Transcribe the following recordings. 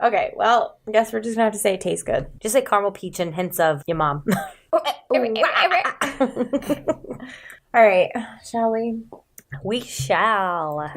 Okay, well, I guess we're just gonna have to say it tastes good. Just like caramel peach and hints of your mom. All right, shall we? We shall.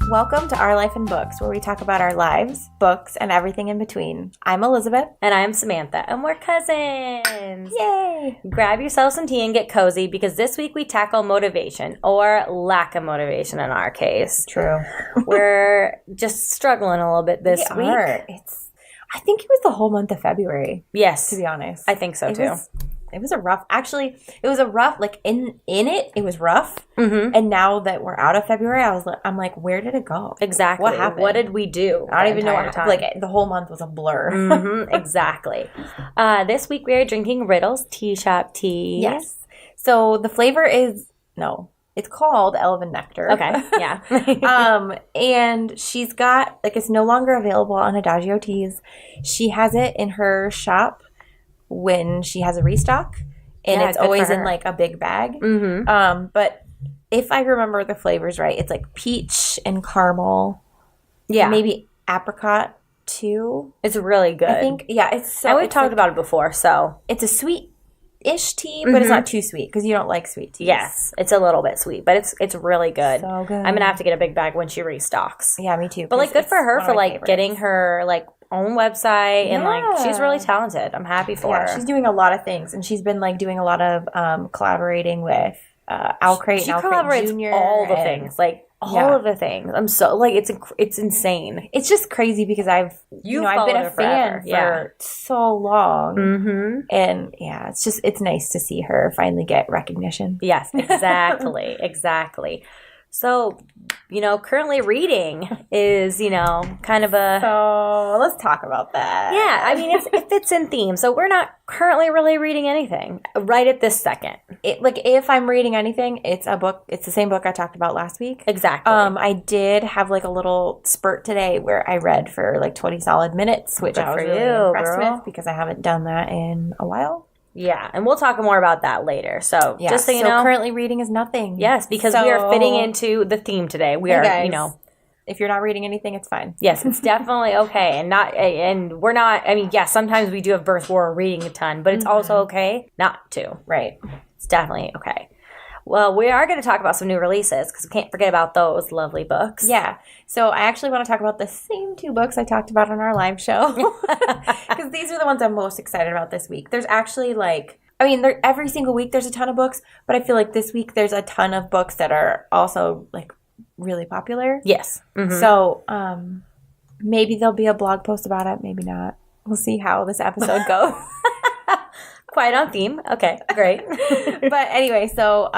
Welcome to Our Life in Books, where we talk about our lives, books, and everything in between. I'm Elizabeth. And I'm Samantha, and we're cousins. Yay! Grab yourself some tea and get cozy, because this week we tackle motivation, or lack of motivation in our case. True. We're just struggling a little bit this week. I think it was the whole month of February. Yes. To be honest. I think so, too. It was a rough, actually, it was a rough, like, in it was rough. Mm-hmm. And now that we're out of February, I'm like, where did it go? Exactly. What happened? What did we do? I don't even know what happened. Like, the whole month was a blur. Mm-hmm. Exactly. This week we are drinking Riddle's Tea Shop Tea. Yes. So the flavor is, it's called Elven Nectar. Okay, yeah. And she's got, like, it's no longer available on Adagio Teas. She has it in her shop when she has a restock, and it's always in like a big bag. Mm-hmm. But if I remember the flavors right, it's like peach and caramel. Yeah. Maybe apricot too. It's really good. I think, yeah, it's so. And we've talked about it before, so. It's a sweet-ish tea, but it's not too sweet because you don't like sweet teas. Yes, it's a little bit sweet, but it's really good. So good. I'm gonna have to get a big bag when she restocks. Yeah, me too. But like, good for her for like favorites. Getting her like own website, and like she's really talented. I'm happy for her. She's doing a lot of things, and she's been like doing a lot of collaborating with Alcrate. She and collaborates Jr. all the things, like all of the things. I'm so like it's insane. It's just crazy because I've been a fan for so long, and it's nice to see her finally get recognition. Yes, exactly, exactly. So, currently reading is, kind of a... So, let's talk about that. Yeah, I mean, it fits in theme. So, we're not currently really reading anything right at this second. If I'm reading anything, it's a book. It's the same book I talked about last week. Exactly. I did have, like, a little spurt today where I read for, like, 20 solid minutes, which I was really impressed with because I haven't done that in a while. Yeah, and we'll talk more about that later. So, just so you know. Currently reading is nothing. Yes, because we are fitting into the theme today. We are, guys, if you're not reading anything, it's fine. Yes, it's definitely okay. And we're not, I mean, yes, sometimes we do have birth where we're reading a ton, but it's also okay not to. Right. It's definitely okay. Well, we are going to talk about some new releases because we can't forget about those lovely books. Yeah. So I actually want to talk about the same two books I talked about on our live show because these are the ones I'm most excited about this week. There's actually every single week there's a ton of books, but I feel like this week there's a ton of books that are also like really popular. Yes. Mm-hmm. So maybe there'll be a blog post about it. Maybe not. We'll see how this episode goes. Quite on theme. Okay, great. But anyway, so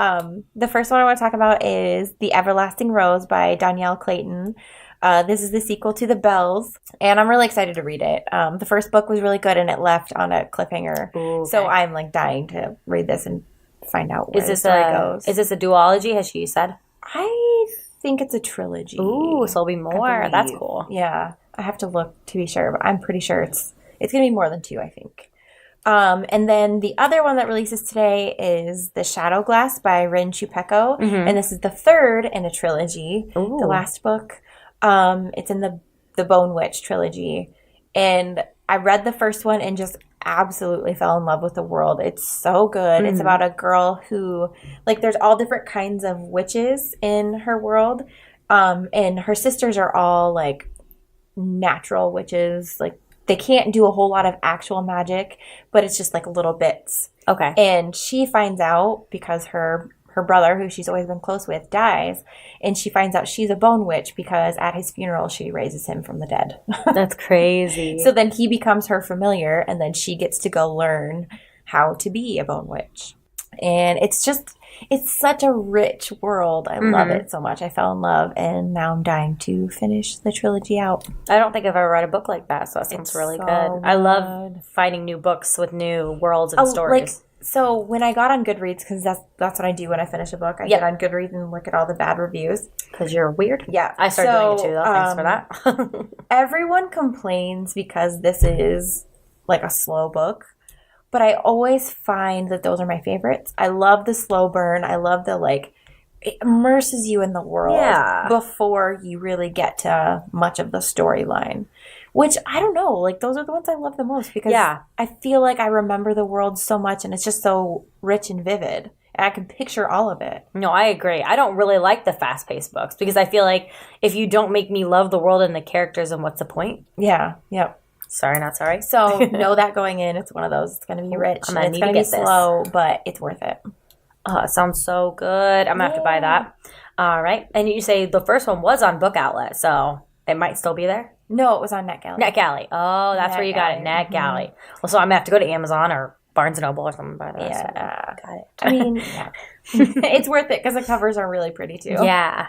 the first one I want to talk about is The Everlasting Rose by Danielle Clayton. This is the sequel to The Bells, and I'm really excited to read it. The first book was really good, and it left on a cliffhanger. Ooh, okay. So I'm like dying to read this and find out where the story goes. Is this a duology, as she said? I think it's a trilogy. Ooh, so there'll be more. That's cool. Yeah, I have to look to be sure, but I'm pretty sure it's going to be more than 2, I think. And then the other one that releases today is The Shadow Glass by Rin Chupeco. Mm-hmm. And this is the third in a trilogy. Ooh. The last book. It's in the Bone Witch trilogy. And I read the first one and just absolutely fell in love with the world. It's so good. Mm-hmm. It's about a girl who, like, there's all different kinds of witches in her world. And her sisters are all, like, natural witches, like, they can't do a whole lot of actual magic, but it's just like little bits. Okay. And she finds out because her brother, who she's always been close with, dies. And she finds out she's a bone witch because at his funeral, she raises him from the dead. That's crazy. So then he becomes her familiar, and then she gets to go learn how to be a bone witch. And it's such a rich world. I love it so much. I fell in love, and now I'm dying to finish the trilogy out. I don't think I've ever read a book like that, so that sounds really good. I love finding new books with new worlds and stories. So when I got on Goodreads, because that's what I do when I finish a book, I get on Goodreads and look at all the bad reviews. Because you're weird? Yeah. I started doing it too, though. Thanks for that. Everyone complains because this is like a slow book. But I always find that those are my favorites. I love the slow burn. I love the, like, it immerses you in the world Yeah. before you really get to much of the storyline. Which, I don't know, like, those are the ones I love the most because I feel like I remember the world so much and it's just so rich and vivid. And I can picture all of it. No, I agree. I don't really like the fast-paced books because I feel like if you don't make me love the world and the characters, then what's the point? Yeah, yep. Sorry, not sorry. So, know that going in, it's one of those. It's going to be rich. I'm gonna it's going to be slow, but it's worth it. Oh, it sounds so good. I'm going to have to buy that. All right. And you say the first one was on Book Outlet, so it might still be there? No, it was on NetGalley. NetGalley. Oh, that's where you got it. NetGalley. Well, so I'm going to have to go to Amazon or Barnes & Noble or something by that. Yeah. So got it. I mean, yeah. It's worth it because the covers are really pretty too. Yeah.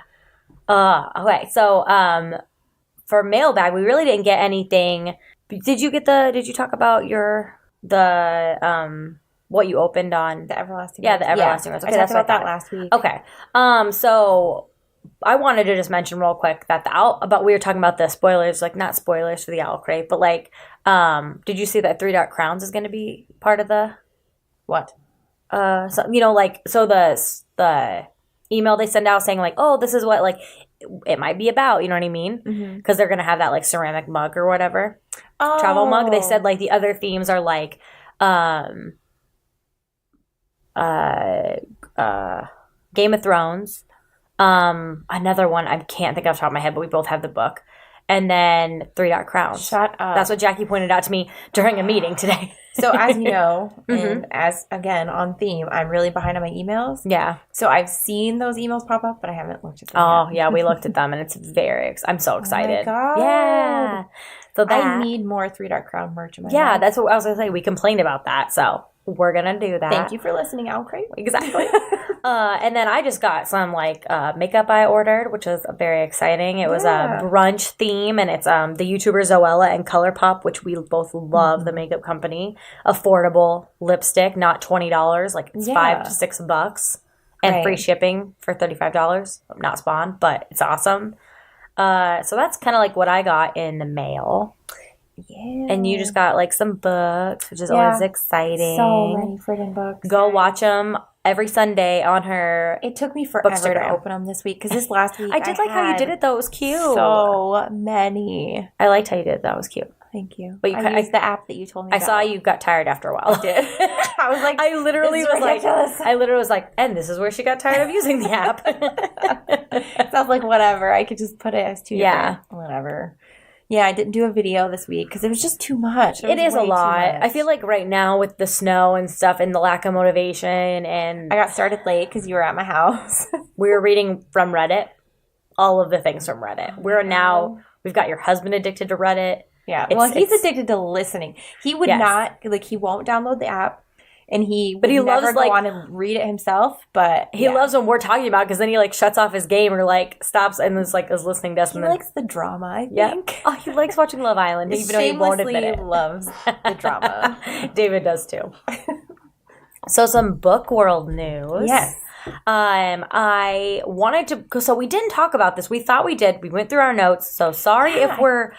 Okay. So for mailbag, we really didn't get anything. Did you talk about what you opened on? The Everlasting Rose? Yeah, the Everlasting Rose. Okay, I talked about that last week. Okay. So I wanted to just mention real quick that we were talking about the spoilers, like not spoilers for the Owl Crate, but like, did you see that Three Dark Crowns is going to be part of the what? So the email they send out saying like, oh, this is what like it might be about. You know what I mean? Because they're going to have that like ceramic mug or whatever, travel mug. They said like the other themes are like, Game of Thrones. Another one I can't think off the top of my head, but we both have the book. And then Three Dark Crowns. Shut up. That's what Jackie pointed out to me during a meeting today. So as you know, and as again on theme, I'm really behind on my emails. Yeah. So I've seen those emails pop up, but I haven't looked at them. Oh yeah, we looked at them, and it's I'm so excited. Oh my God. Yeah. So I need more Three Dark Crown merch in my Yeah, house. that's what I was gonna say. We complained about that, so we're gonna do that. Thank you for listening, Owl Crate. Exactly. And then I just got some like makeup I ordered, which was very exciting. It was a brunch theme, and it's the YouTuber Zoella and ColourPop, which we both love, the makeup company. Affordable lipstick, not $20, like it's $5 to $6, and free shipping for $35. Not spawn, but it's awesome. So that's kind of like what I got in the mail. Yeah. And you just got like some books, which is always exciting. So many friggin' books. Go watch them every Sunday on her. It took me forever to open them this week because this last week I did like how you did it though. It was cute. So many. I liked how you did it. That was cute. Thank you. But I used the app that you told me I saw you got tired after a while. I did. I was like, I literally was like, and this is where she got tired of using the app. So I was like, whatever. I could just put it as two different. Whatever. Yeah, I didn't do a video this week because it was just too much. It is a lot. I feel like right now with the snow and stuff and the lack of motivation, and I got started late because you were at my house. We were reading from Reddit, all of the things from Reddit. We've got your husband addicted to Reddit. Yeah, he's addicted to listening. He would not, like, he won't download the app. And he loves go on and read it himself, but he loves when we're talking about it because then he like shuts off his game or like stops and is listening to us. He likes the drama, I think. Oh, he likes watching Love Island, even though he won't admit it. Loves the drama. David does too. So some book world news. Yes. I wanted to, so we didn't talk about this. We thought we did. We went through our notes. So sorry if we're.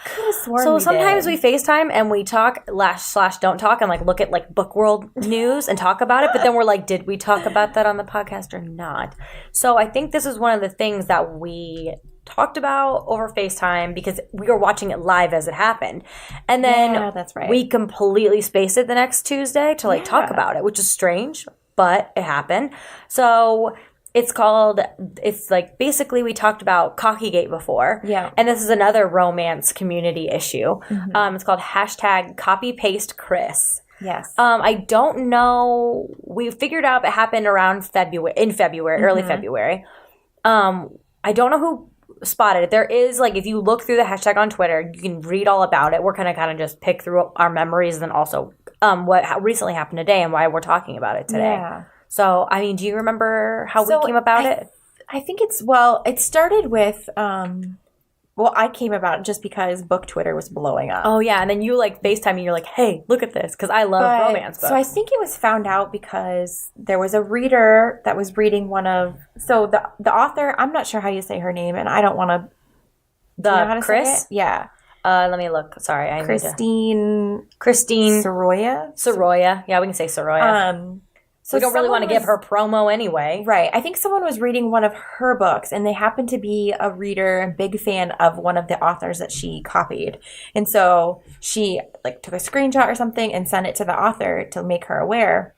So sometimes we FaceTime and we talk / don't talk and like look at like book world news and talk about it. But then we're like, did we talk about that on the podcast or not? So I think this is one of the things that we talked about over FaceTime because we were watching it live as it happened. And then that's right. We completely spaced it the next Tuesday to like talk about it, which is strange. But it happened. So it's like basically we talked about Cockygate before. Yeah. And this is another romance community issue. Mm-hmm. It's called #CopyPasteChris. Yes. I don't know. We figured out it happened around February, early February. I don't know who spotted it. There is like, if you look through the hashtag on Twitter, you can read all about it. We're kind of just pick through our memories and then also what recently happened today and why we're talking about it today. Yeah. So, I mean, do you remember how we came about it? I think it started with, I came about it just because book Twitter was blowing up. Oh, yeah. And then you like FaceTime and you're like, hey, look at this. Because I love romance books. So I think it was found out because there was a reader that was reading the author, I'm not sure how you say her name and I don't want to. Chris? Yeah. Let me look. Sorry. Christine Soroya. Soroya. Yeah, we can say Soroya. So we don't really want to give her promo anyway. Right. I think someone was reading one of her books and they happened to be a reader and big fan of one of the authors that she copied. And so she like took a screenshot or something and sent it to the author to make her aware.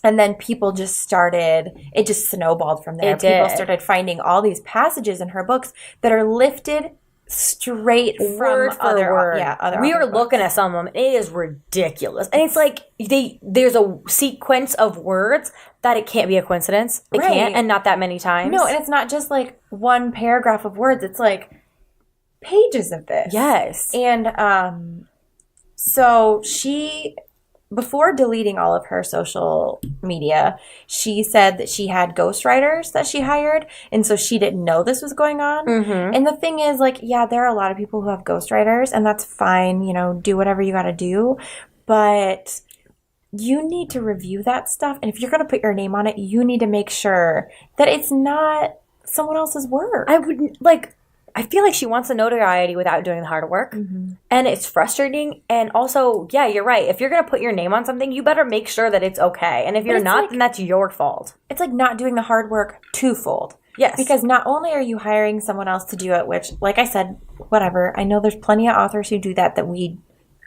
And then people just started, it just snowballed from there. People started finding all these passages in her books that are lifted straight word from other word. Other we were books. looking at some of them. It is ridiculous. And it's like there's a sequence of words that it can't be a coincidence. It can't, and not that many times. No, and it's not just like one paragraph of words. It's like pages of this. Yes. And so she, before deleting all of her social media, she said that she had ghostwriters that she hired. And so she didn't know this was going on. Mm-hmm. And the thing is, like, yeah, there are a lot of people who have ghostwriters, and that's fine. You know, do whatever you got to do. But you need to review that stuff. And if you're going to put your name on it, you need to make sure that it's not someone else's work. I feel like she wants the notoriety without doing the hard work. Mm-hmm. And it's frustrating. And also, yeah, you're right. If you're going to put your name on something, you better make sure that it's okay. And if you're not, then that's your fault. It's like not doing the hard work twofold. Yes. Because not only are you hiring someone else to do it, which, like I said, whatever. I know there's plenty of authors who do that we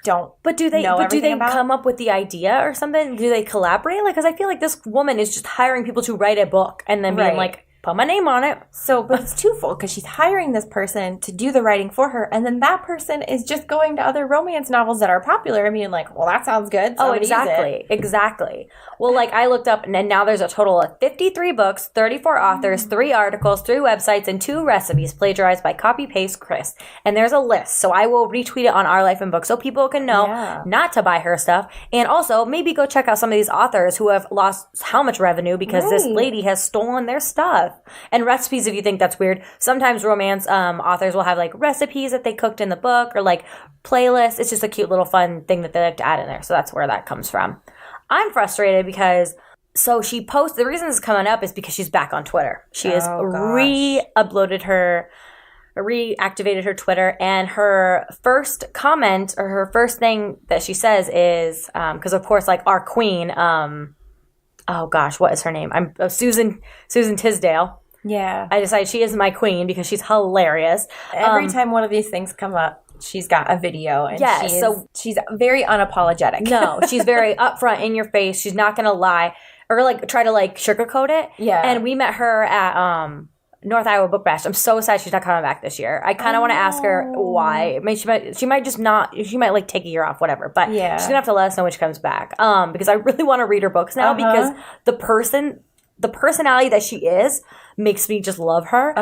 don't do they about. Come up with the idea or something? Do they collaborate? Like, because I feel like this woman is just hiring people to write a book and then being like, put my name on it. So, but it's twofold because she's hiring this person to do the writing for her, and then that person is just going to other romance novels that are popular. I mean, like, well, that sounds good. Oh, exactly. Well, like, I looked up, and now there's a total of 53 books, 34 authors, 3 articles, 3 websites, and 2 recipes plagiarized by Copy Paste Chris. And there's a list, so I will retweet it on Our Life in Books so people can know not to buy her stuff, and also maybe go check out some of these authors who have lost how much revenue because this lady has stolen their stuff. And recipes, if you think that's weird, sometimes romance authors will have like recipes that they cooked in the book or like playlists. It's just a cute little fun thing that they like to add in there. So that's where that comes from. I'm frustrated because she posts, the reason this is coming up is because she's back on Twitter. She has reactivated her Twitter, and her first comment or her first thing that she says is, because of course, like our queen, oh gosh, what is her name? Susan Tisdale. Yeah. I decided she is my queen because she's hilarious. Every time one of these things come up, she's got a video, and she's very unapologetic. No, she's very upfront in your face. She's not going to lie or like try to like sugarcoat it. Yeah. And we met her at North Iowa Book Bash. I'm so sad she's not coming back this year. I kind of want to ask her why. I mean, she might just not. She might like take a year off, whatever. But she's gonna have to let us know when she comes back. Because I really want to read her books now because the personality that she is makes me just love her.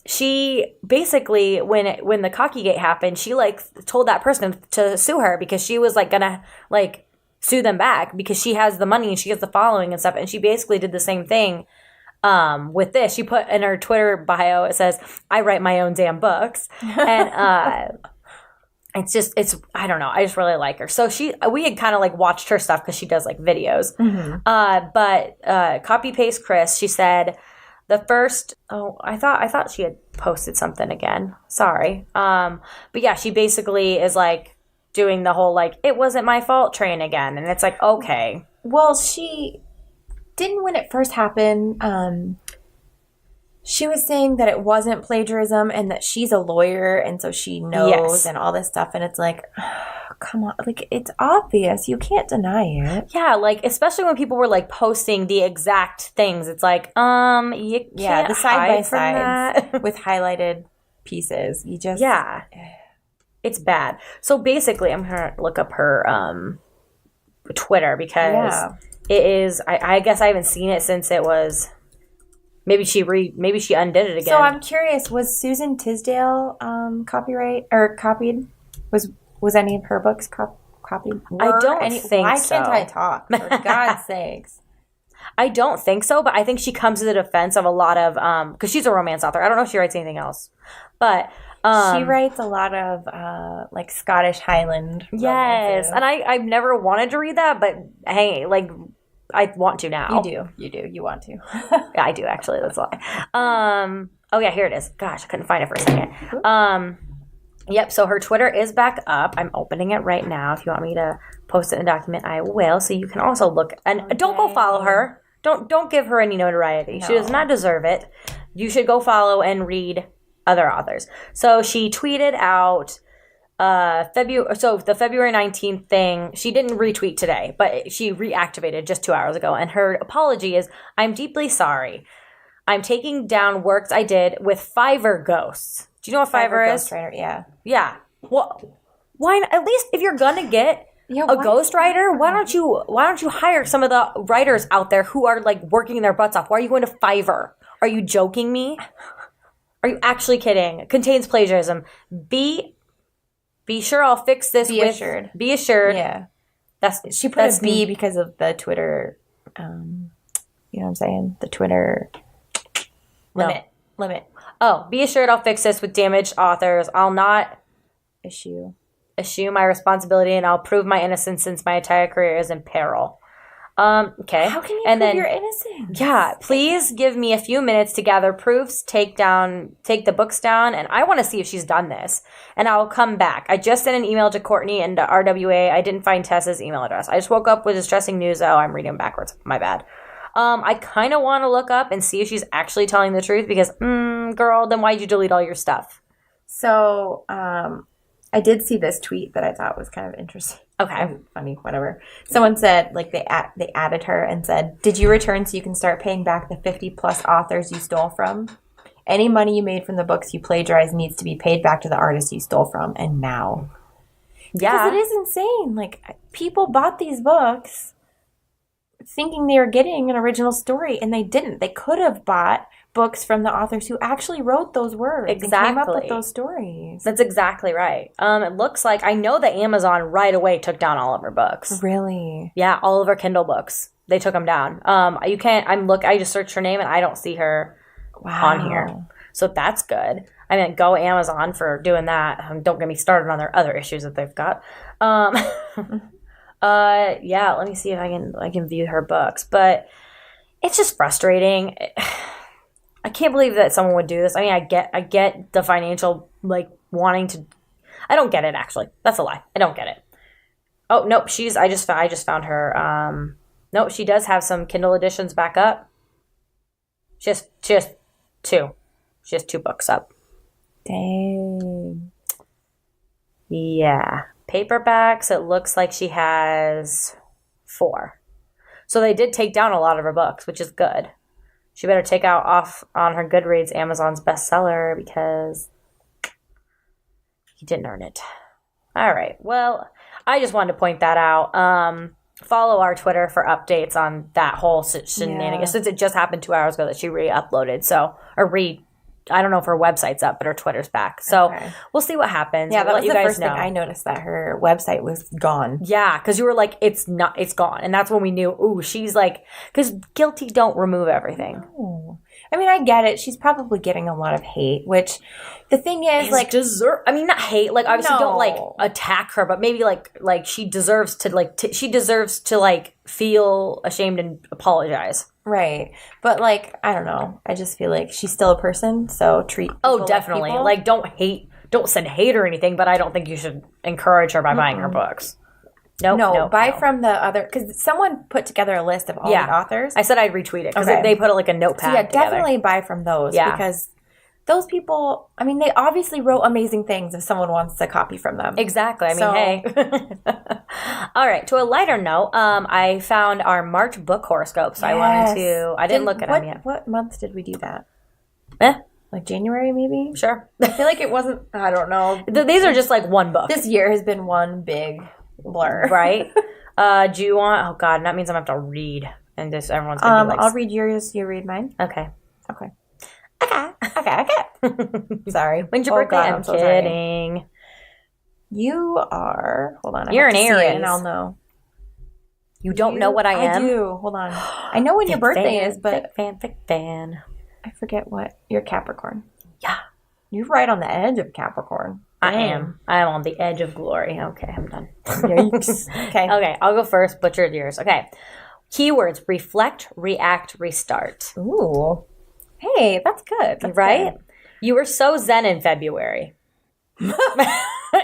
She basically when the Cockygate happened, she like told that person to sue her because she was like gonna like sue them back because she has the money and she has the following and stuff. And she basically did the same thing. With this, she put in her Twitter bio, it says, I write my own damn books. And it's I don't know, I just really like her. So we had kind of like watched her stuff because she does like videos. But Copy Paste Chris, she said the first, I thought she had posted something again. Sorry. But yeah, she basically is like doing the whole like, it wasn't my fault train again. And it's like, okay. Well, she didn't when it first happened. She was saying that it wasn't plagiarism and that she's a lawyer and so she knows and all this stuff. And it's like, oh, come on, like it's obvious. You can't deny it. Yeah, like especially when people were like posting the exact things. It's like, you can't the side by sides with highlighted pieces. You just it's bad. So basically, I'm gonna look up her Twitter because. It is. I guess I haven't seen it since it was. Maybe she undid it again. So I'm curious. Was Susan Tisdale copyright or copied? Was any of her books copied? I don't think so. Why can't I talk? For God's sakes. I don't think so, but I think she comes to the defense of a lot of because she's a romance author. I don't know if she writes anything else, but. She writes a lot of like Scottish Highland romances. Yes, and I've never wanted to read that, but hey, like I want to now. You do. You want to. Yeah, I do actually. That's a lie. Oh yeah, here it is. Gosh, I couldn't find it for a second. Yep, so her Twitter is back up. I'm opening it right now. If you want me to post it in a document, I will. So you can also look. And don't go follow her. Don't give her any notoriety. No. She does not deserve it. You should go follow and read other authors. So she tweeted out the February 19th thing. She didn't retweet today, but she reactivated just 2 hours ago. And her apology is, I'm deeply sorry. I'm taking down works I did with Fiverr ghosts. Do you know what Fiverr is? Ghostwriter, yeah. Yeah. Well, why not? At least if you're gonna get a ghostwriter, why don't you hire some of the writers out there who are like working their butts off? Why are you going to Fiverr? Are you joking me? Are you actually kidding? Contains plagiarism. Be sure I'll fix this. Be assured. Be assured. Yeah. She put a B because of the Twitter. You know what I'm saying? The Twitter limit. Oh, be assured I'll fix this with damaged authors. I'll not issue my responsibility, and I'll prove my innocence since my entire career is in peril. Okay. How can you prove your innocence? Yeah, please give me a few minutes to gather proofs, take the books down, and I want to see if she's done this, and I'll come back. I just sent an email to Courtney and to RWA. I didn't find Tessa's email address. I just woke up with distressing news. Oh, I'm reading backwards. My bad. I kind of want to look up and see if she's actually telling the truth because, girl, then why'd you delete all your stuff? So, I did see this tweet that I thought was kind of interesting. Okay. Funny, whatever. Someone said, like, they added her and said, did you return so you can start paying back the 50-plus authors you stole from? Any money you made from the books you plagiarized needs to be paid back to the artists you stole from, and now. Yeah. Because it is insane. Like, people bought these books thinking they were getting an original story, and they didn't. They could have bought books from the authors who actually wrote those words and came up with those stories. That's exactly right. It looks like, I know that Amazon right away took down all of her books. Really? Yeah, all of her Kindle books. They took them down. I just searched her name and I don't see her on here. So that's good. I mean, go Amazon for doing that. Don't get me started on their other issues that they've got. Yeah, let me see if I can view her books, but it's just frustrating. I can't believe that someone would do this. I mean, I get the financial, like, wanting to. I don't get it, actually. That's a lie. I don't get it. Oh nope, I just found her. Nope, she does have some Kindle editions back up. She has two. She has 2 books up. Dang. Yeah. Paperbacks, it looks like she has 4. So they did take down a lot of her books, which is good. She better take off on her Goodreads Amazon's bestseller because he didn't earn it. All right. Well, I just wanted to point that out. Follow our Twitter for updates on that whole shenanigans. Since it just happened 2 hours ago that she re-uploaded. I don't know if her website's up, but her Twitter's back. So We'll see what happens. Yeah, that was the first thing I noticed, that her website was gone. Yeah, because you were like, it's gone. And that's when we knew, ooh, she's like, because guilty don't remove everything. No. I mean, I get it. She's probably getting a lot of hate, which the thing is like, not hate. Like, obviously don't like attack her, but maybe like she deserves to like feel ashamed and apologize. Right. But like, I don't know. I just feel like she's still a person. So treat people. Oh, definitely. Like, don't send hate or anything, but I don't think you should encourage her by buying her books. Nope, buy from the other, because someone put together a list of all the authors. I said I'd retweet it because they put like a notepad together. Definitely buy from those because those people, I mean, they obviously wrote amazing things if someone wants to copy from them. Exactly. I mean, hey. All right. To a lighter note, I found our March book horoscopes. Yes. I didn't look at them yet. What month did we do that? Like January, maybe? Sure. I feel like it wasn't, I don't know. These are just like one book. This year has been one big blur. Right? Do you want, oh God, that means I'm going to have to read. And just everyone's going to be like. I'll read yours, you read mine. Okay. Sorry. When's your birthday? I'm so kidding. Sorry. You are, hold on. You're an Aries. And I'll know. You don't know what I am? I do. Hold on. I know when your birthday is, but. Big fan. I forget what. You're Capricorn. Yeah. You're right on the edge of Capricorn. I am. I'm on the edge of glory. Okay, I'm done. Okay, I'll go first. Butcher yours. Okay. Keywords: reflect, react, restart. Ooh. Hey, that's good. That's right? Good. You were so zen in February.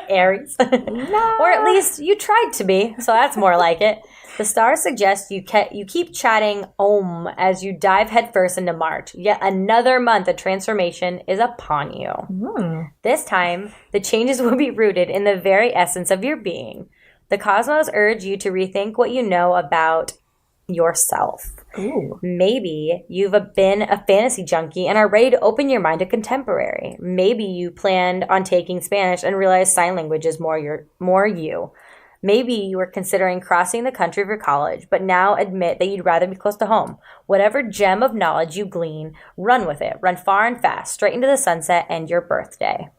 Aries. No. Or at least you tried to be, so that's more like it. The stars suggest you keep chatting Om as you dive headfirst into March. Yet another month of transformation is upon you. This time, the changes will be rooted in the very essence of your being. The cosmos urge you to rethink what you know about yourself. Ooh. Maybe you've been a fantasy junkie and are ready to open your mind to contemporary. Maybe you planned on taking Spanish and realized sign language is more you. Maybe you were considering crossing the country for college, but now admit that you'd rather be close to home. Whatever gem of knowledge you glean, run with it. Run far and fast, straight into the sunset and your birthday.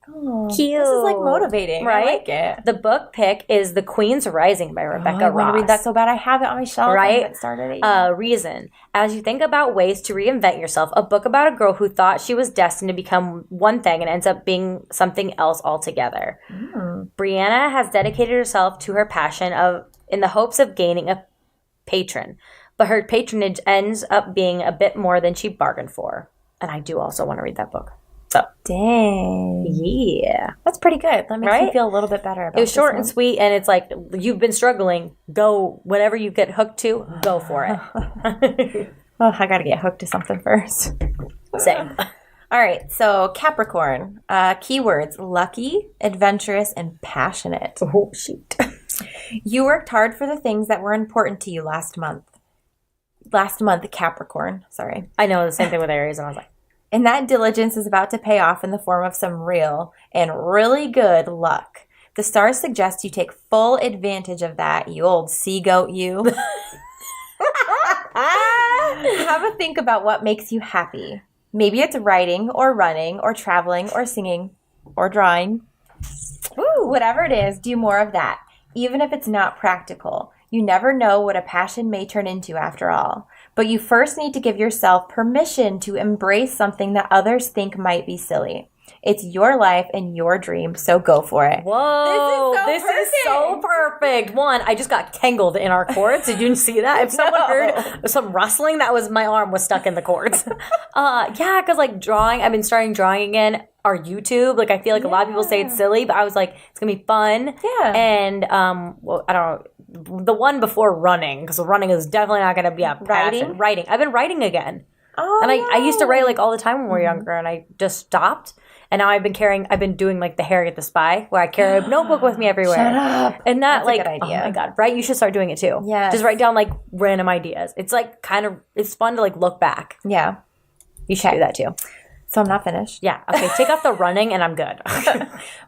Oh, cute. This is like motivating, right? I like it. The book pick is The Queen's Rising by Rebecca I Ross. want to read that so bad. I have it on my shelf. Right? I haven't started it yet. Reason. As you think about ways to reinvent yourself, a book about a girl who thought she was destined to become one thing and ends up being something else altogether. Brianna has dedicated herself to her passion in the hopes of gaining a patron, but her patronage ends up being a bit more than she bargained for. And I do also want to read that book. So, dang. Yeah. That's pretty good. That makes me feel a little bit better about it. It was short and sweet, and it's like, you've been struggling. Go, whatever you get hooked to, go for it. Oh, I got to get hooked to something first. Same. All right. So, Capricorn. Keywords: lucky, adventurous, and passionate. Oh, shoot. You worked hard for the things that were important to you last month. Capricorn. Sorry. I know, the same thing with Aries, and I was like, and that diligence is about to pay off in the form of some real and really good luck. The stars suggest you take full advantage of that, you old sea goat you. Have a think about what makes you happy. Maybe it's writing or running or traveling or singing or drawing. Woo, whatever it is, do more of that. Even if it's not practical. You never know what a passion may turn into after all. But you first need to give yourself permission to embrace something that others think might be silly. It's your life and your dream, so go for it. Whoa, this is so perfect. One, I just got tangled in our cords. Did you see that? If someone heard some rustling, that was my arm was stuck in the cords. Yeah, because like drawing, I've been starting drawing again. Our YouTube, like I feel like a lot of people say it's silly, but I was like, it's gonna be fun. Yeah. And well, I don't know. The one before running, because running is definitely not gonna be a passion. Writing. I've been writing again. Oh, and I used to write like all the time when we were younger, and I just stopped. And now I've been doing like the Harriet the Spy, where I carry a notebook with me everywhere. Shut up. And That's like, a good idea. Oh my God, right? You should start doing it too. Yeah. Just write down like random ideas. It's like it's fun to like look back. Yeah. You should do that too. So I'm not finished. Yeah. Okay. Take off the running and I'm good.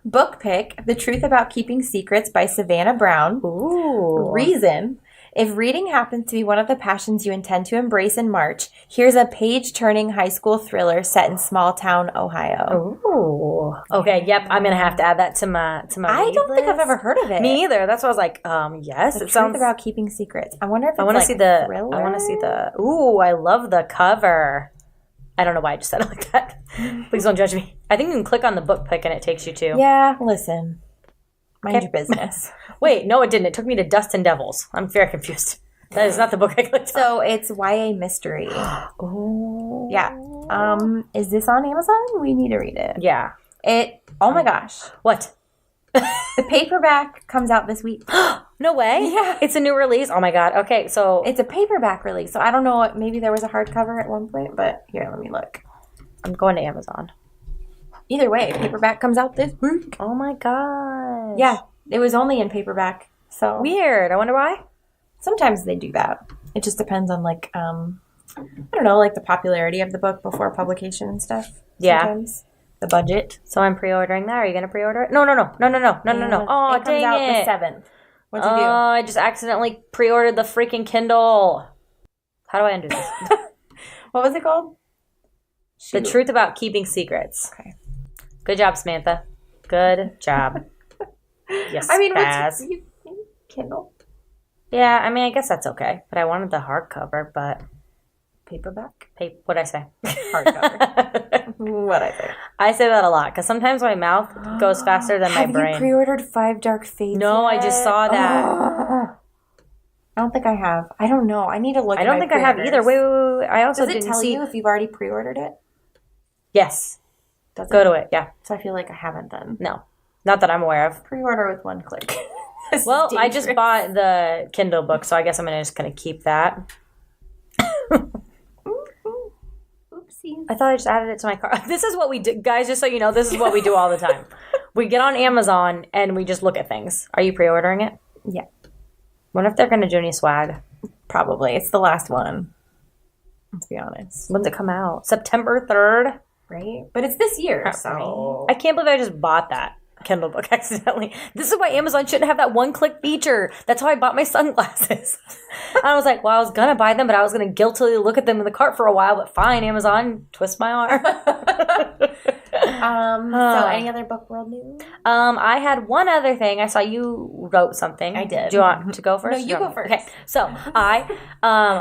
Book pick: The Truth About Keeping Secrets by Savannah Brown. Ooh. Reason: if reading happens to be one of the passions you intend to embrace in March, here's a page-turning high school thriller set in small-town Ohio. Ooh. Okay. Yep. I'm gonna have to add that to my. I don't think I've ever heard of it. Me either. That's why I was like, yes. The Truth About Keeping Secrets. I wonder if it's I want to like see the. thriller? I want to see the. Ooh, I love the cover. I don't know why I just said it like that. Please don't judge me. I think you can click on the book pick and it takes you to. Yeah, listen. Mind your business. Wait, no, it didn't. It took me to Dust and Devils. I'm very confused. That is not the book I clicked on. So it's YA mystery. Oh. Yeah. Is this on Amazon? We need to read it. Yeah. Oh my gosh. What? The paperback comes out this week. No way. Yeah. It's a new release. Oh my God. Okay, so It's a paperback release. So I don't know. Maybe there was a hardcover at one point, but here, let me look. I'm going to Amazon. Either way, paperback comes out this week. Oh my God. Yeah. It was only in paperback. So Weird. I wonder why. sometimes they do that. It just depends on like I don't know, like the popularity of the book before publication and stuff. Yeah. Sometimes. The budget. So I'm pre-ordering that. Are you going to pre-order it? No. Oh, it comes dang out it. the 7th. What'd you Oh, do? I just accidentally pre-ordered the freaking Kindle. How do I undo this? What was it called? The Truth About Keeping Secrets. Okay. Good job, Samantha. Good job. Yes, I mean, Baz. you Kindle Yeah, I mean, I guess that's okay. But I wanted the hardcover, but... paperback What'd I say? hardcover. What I say? I say that a lot, because sometimes my mouth goes faster than my brain. Have you pre-ordered 5 Dark Fates? No, yet? I just saw that. I don't think I have. I don't know. I need to look. I don't think I have either. Wait. I also Does it didn't tell see... you if you've already pre-ordered it? Yes. Go to it, yeah. So I feel like I haven't then. No. Not that I'm aware of. Pre-order with one click. Well, I just bought the Kindle book, so I guess I'm just going to keep that. Oopsie. I thought I just added it to my cart. This is what we do. Guys, just so you know, this is what we do all the time. We get on Amazon and we just look at things. Are you pre-ordering it? Yeah. Wonder if they're going to do any swag. Probably. It's the last one. Let's be honest. When's it come out? September 3rd? Right? But it's this year, so... I can't believe I just bought that Kindle book accidentally. This is why Amazon shouldn't have that one-click feature. That's how I bought my sunglasses. I was like, well, I was going to buy them, but I was going to guiltily look at them in the cart for a while. But fine, Amazon, twist my arm. So any other book world news? I had one other thing. I saw you wrote something. I did. Do you want to go first? No, you go first. Okay. So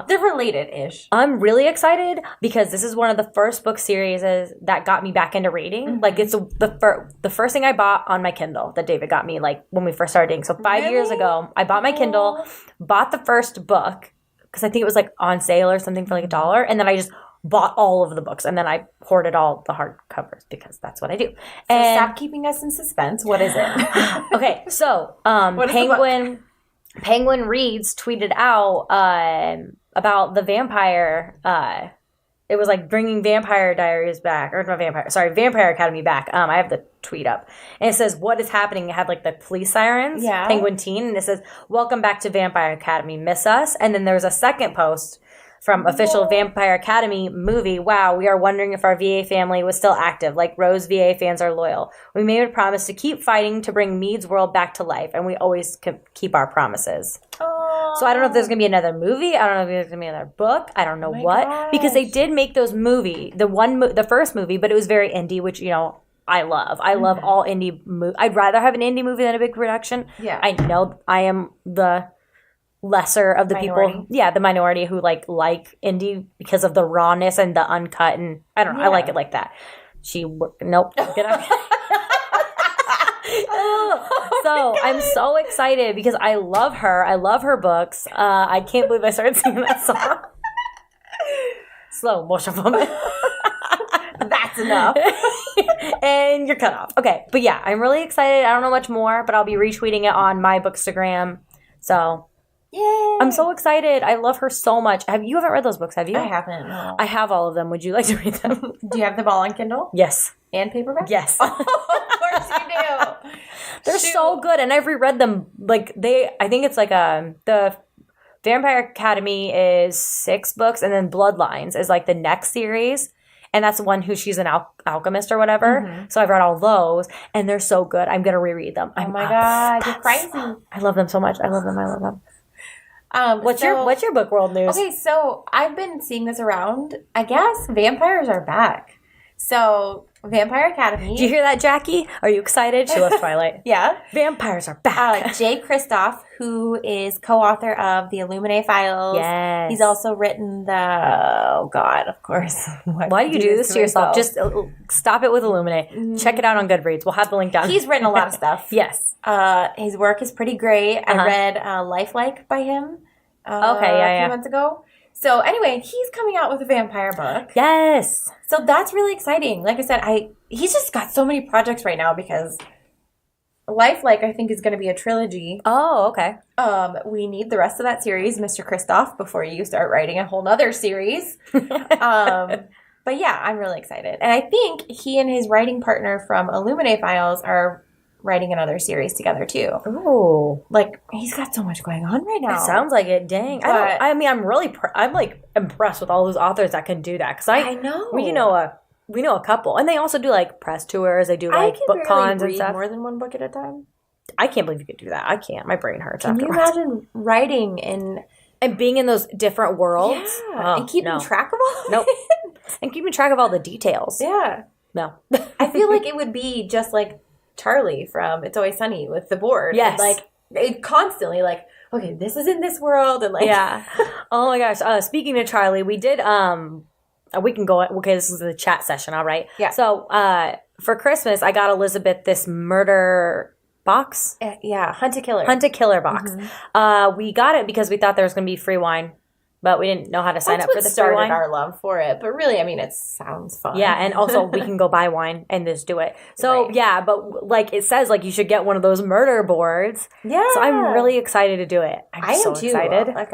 they're related-ish. I'm really excited because this is one of the first book series that got me back into reading. Mm-hmm. Like it's the first thing I bought on my Kindle that David got me like when we first started dating. So 5 years ago, I bought my Kindle, bought the first book because I think it was like on sale or something for like $1, and then I just bought all of the books, and then I hoarded all the hardcovers because that's what I do. So stop keeping us in suspense. What is it? Okay, so Penguin Reads tweeted out about the vampire. It was like bringing Vampire Diaries back, or not Vampire Academy back. I have the tweet up, and it says, "What is happening?" It had like the police sirens, Penguin Teen, and it says, "Welcome back to Vampire Academy. Miss us?" And then there's a second post from official Vampire Academy movie. "Wow, we are wondering if our VA family was still active. Like Rose, VA fans are loyal. We made a promise to keep fighting to bring Mead's world back to life, and we always keep our promises." Aww. So I don't know if there's going to be another movie. I don't know if there's going to be another book. I don't know what. Because they did make those the first movie, but it was very indie, which, you know, I love. I love all indie movies. I'd rather have an indie movie than a big production. Yeah. I know I am the lesser of the people, the minority who like indie because of the rawness and the uncut, and I don't know, I like it like that. Nope. Get out. So I'm so excited because I love her. I love her books. I can't believe I started singing that song. Slow motion woman. That's enough. And you're cut off. Okay, but yeah, I'm really excited. I don't know much more, but I'll be retweeting it on my Bookstagram. So yay! I'm so excited. I love her so much. You haven't read those books, have you? I haven't. No. I have all of them. Would you like to read them? Do you have them all on Kindle? Yes. And paperback? Yes. Oh, of course you do. They're so good, and I've reread them. Like I think it's like the Vampire Academy is 6 books, and then Bloodlines is like the next series. And that's the one who she's an alchemist or whatever. Mm-hmm. So I've read all those, and they're so good. I'm going to reread them. Oh my God, you're crazy. I love them so much. I love them. What's your book world news? Okay, so I've been seeing this around. I guess vampires are back. So Vampire Academy. Did you hear that, Jackie? Are you excited? She loves Twilight. Yeah. Vampires are back. Jay Kristoff, who is co-author of the Illuminae Files. Yes. He's also written of course. Why do you do this to yourself? Just stop it with Illuminae. Check it out on Goodreads. We'll have the link down. He's written a lot of stuff. Yes. His work is pretty great. I read Lifelike by him a few months ago. So anyway, he's coming out with a vampire book. Yes. So that's really exciting. Like I said, he's just got so many projects right now because Lifelike, I think, is going to be a trilogy. Oh, okay. We need the rest of that series, Mr. Kristoff, before you start writing a whole nother series. But yeah, I'm really excited. And I think he and his writing partner from Illuminae Files are writing another series together too. Oh, like he's got so much going on right now. It sounds like it. Dang. I'm like impressed with all those authors that can do that because I know we know a couple, and they also do like press tours. They do like book cons and stuff. More than one book at a time. I can't believe you could do that. I can't. My brain hurts. Can you imagine writing and being in those different worlds and keeping track of all? Nope. And keeping track of all the details. Yeah. No. I feel like it would be just like Charlie from It's Always Sunny with the board. Yes. And like it constantly like, okay, this is in this world and like Oh my gosh. Speaking of Charlie, we did we can go this is the chat session, all right. Yeah. So for Christmas I got Elizabeth this murder box. Yeah, Hunt a Killer box. Mm-hmm. We got it because we thought there was gonna be free wine but we didn't know how to sign up for the started wine. Our love for it, but really, I mean, it sounds fun. Yeah, and also we can go buy wine and just do it. So yeah, but like it says, like you should get one of those murder boards. Yeah. So I'm really excited to do it. I'm so excited. Like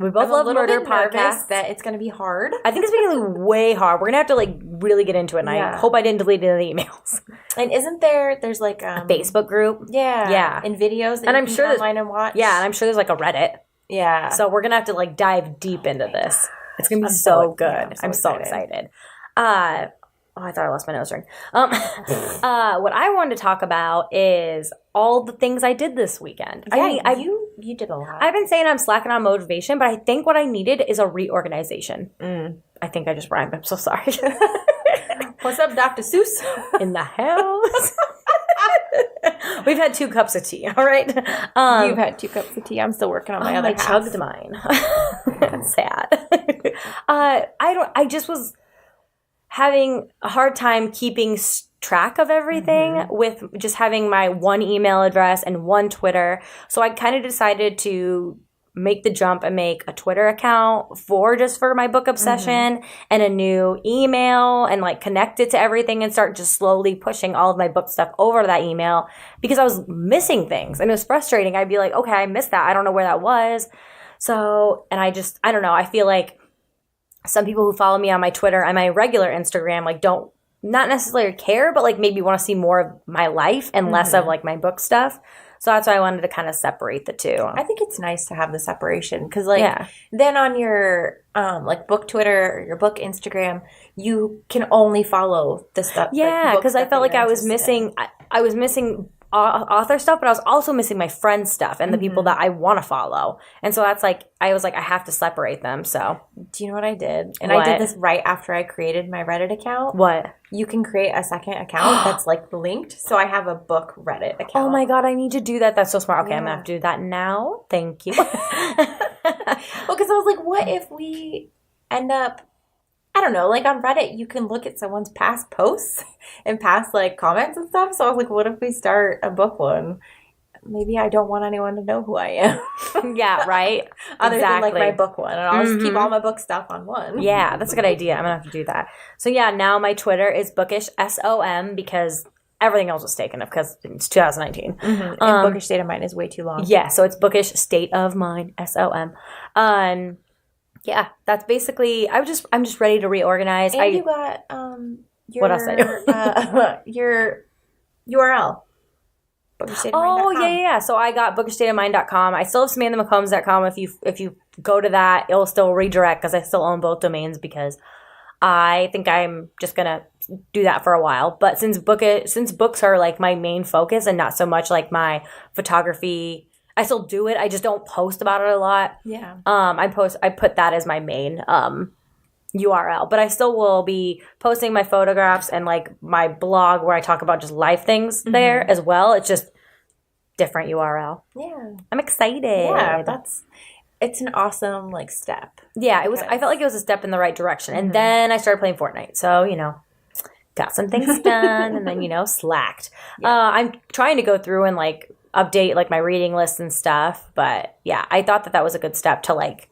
we both love murder podcasts. That it's going to be hard. I think it's going to be way hard. We're going to have to like really get into it. And I hope I didn't delete any of the emails. And isn't there's like a Facebook group? Yeah. And videos that you can go online and watch. Yeah, and I'm sure there's like a Reddit. Yeah. So we're going to have to like dive deep into this. It's going to be so good. Yeah, I'm so excited. I thought I lost my nose ring. What I wanted to talk about is all the things I did this weekend. Yeah, I mean, you did a lot. I've been saying I'm slacking on motivation, but I think what I needed is a reorganization. I think I just rhymed. I'm so sorry. What's up, Dr. Seuss? In the house. We've had 2 cups of tea, all right? You've had 2 cups of tea. I'm still working on my other half. I chugged mine. Sad. I just was having a hard time keeping track of everything with just having my one email address and one Twitter. So I kind of decided to make the jump and make a Twitter account for my book obsession and a new email and like connect it to everything and start just slowly pushing all of my book stuff over to that email because I was missing things and it was frustrating. I'd be like, okay, I missed that. I don't know where that was. So, and I don't know. I feel like some people who follow me on my Twitter and my regular Instagram, like not necessarily care, but like maybe want to see more of my life and less of like my book stuff. So that's why I wanted to kind of separate the two. I think it's nice to have the separation because then on your like book Twitter or your book Instagram, you can only follow the stuff. Yeah, because I felt like I was missing author stuff, but I was also missing my friends' stuff and the people that I want to follow. And so that's like, I was like, I have to separate them. So do you know what I did? And I did this right after I created my Reddit account. What? You can create a second account that's like linked. So I have a book Reddit account. Oh my God, I need to do that. That's so smart. Okay, I'm going to have to do that now. Thank you. Well, because I was like, what if we end up, I don't know, like on Reddit, you can look at someone's past posts and past like comments and stuff. So I was like, what if we start a book one? Maybe I don't want anyone to know who I am. Yeah, right? Other than like my book one. And I'll just keep all my book stuff on one. Yeah, that's a good idea. I'm going to have to do that. So yeah, now my Twitter is bookish SOM because everything else was taken up because it's 2019. And bookish state of mind is way too long. Yeah, so it's bookish state of mind, SOM. Yeah, that's basically. I'm just ready to reorganize. And you got your what else? Your URL. Yeah. So I got bookishstateofmind.com. I still have SamanthaMcCombs.com. If you go to that, it'll still redirect because I still own both domains because I think I'm just gonna do that for a while. But since books are like my main focus and not so much like my photography. I still do it. I just don't post about it a lot. Yeah. I put that as my main URL, but I still will be posting my photographs and like my blog where I talk about just life things there as well. It's just different URL. Yeah. I'm excited. Yeah, it's an awesome like step. Yeah, it was. I felt like it was a step in the right direction, and then I started playing Fortnite. So got some things done, and then slacked. Yeah. I'm trying to go through and like update like my reading list and stuff, but yeah, I thought that was a good step to like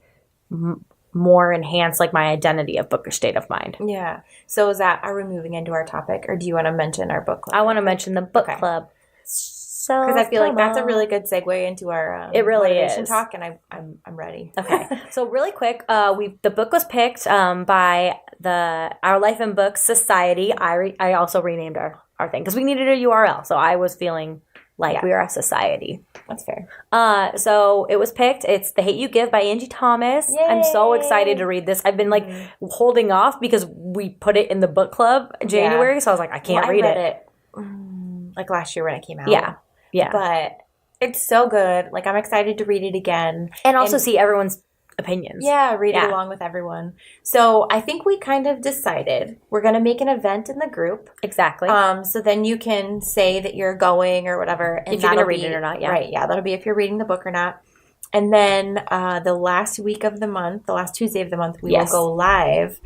more enhance like my identity of bookish state of mind. Yeah. So are we moving into our topic, or do you want to mention our book club? I want to mention the book club. So because I feel like that's a really good segue into our it really motivation is talk, and I'm ready. Okay. So really quick, the book was picked by the Our Life in Books Society. I also renamed our thing because we needed a URL, so I was feeling like we are a society. That's fair. So it was picked. It's The Hate You Give by Angie Thomas. Yay! I'm so excited to read this. I've been like holding off because we put it in the book club in January. So I was like, I can't read it. Like last year when it came out. Yeah. Yeah. But it's so good. Like I'm excited to read it again. And also see everyone's opinions. Yeah, read it along with everyone. So I think we kind of decided we're going to make an event in the group. Exactly. So then you can say that you're going or whatever. And if you're going to read it or not, yeah. Right, yeah. That'll be if you're reading the book or not. And then the last week of the month, the last Tuesday of the month, we will go live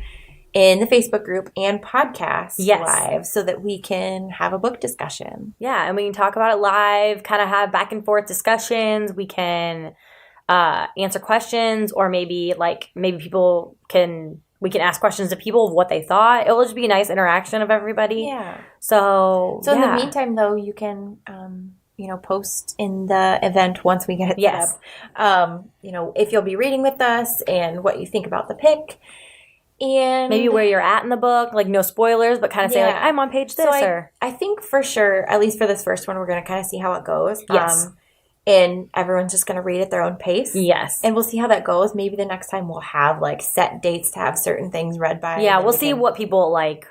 in the Facebook group and podcast live so that we can have a book discussion. Yeah, and we can talk about it live, kind of have back and forth discussions. We can answer questions, or maybe people we can ask questions to people of what they thought. It will just be a nice interaction of everybody. Yeah. So in the meantime, though, you can, post in the event once we get it set up. If you'll be reading with us and what you think about the pick. And maybe where you're at in the book, like no spoilers, but kind of say like, I'm on page this. I think for sure, at least for this first one, we're going to kind of see how it goes. Yes. And everyone's just going to read at their own pace. Yes. And we'll see how that goes. Maybe the next time we'll have like set dates to have certain things read by. Yeah, we'll see what people like.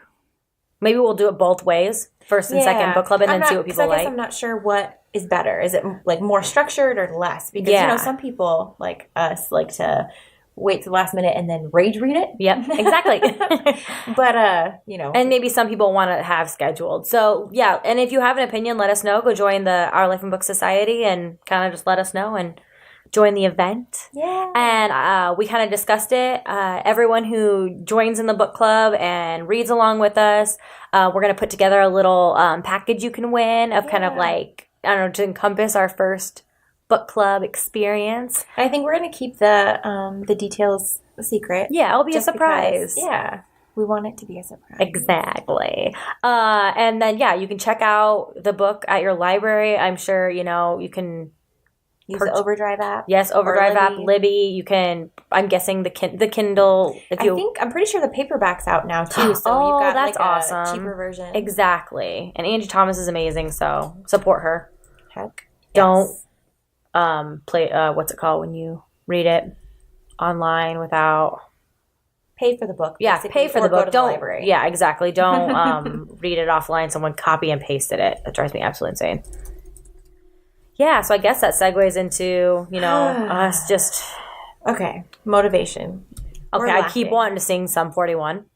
Maybe we'll do it both ways, first and second book club, and then see what people like. I guess I'm not sure what is better. Is it like more structured or less? Because, some people like us like to wait to the last minute and then rage read it. Yep, exactly. But, And maybe some people want to have scheduled. So, yeah, and if you have an opinion, let us know. Go join the Our Life in Book Society and kind of just let us know and join the event. Yeah. And we kind of discussed it. Everyone who joins in the book club and reads along with us, we're going to put together a little package you can win of kind of like, I don't know, to encompass our first book club experience. I think we're going to keep the details secret. Yeah, it'll be a surprise. Because, we want it to be a surprise. Exactly. And then, you can check out the book at your library. I'm sure, you can use the Overdrive app. Yes, Overdrive app, Libby. You can, I'm guessing the Kindle. I'm pretty sure the paperback's out now too. So you've got that's like awesome. A cheaper version. Exactly. And Angie Thomas is amazing, so support her. Heck. Don't play what's it called when you read it online without pay for the book. Yeah, pay for the book. Go to the library. Yeah, exactly. Don't read it offline. Someone copy and pasted it. That drives me absolutely insane. Yeah, so I guess that segues into, us just... Okay, motivation. Okay, I keep wanting to sing Sum 41.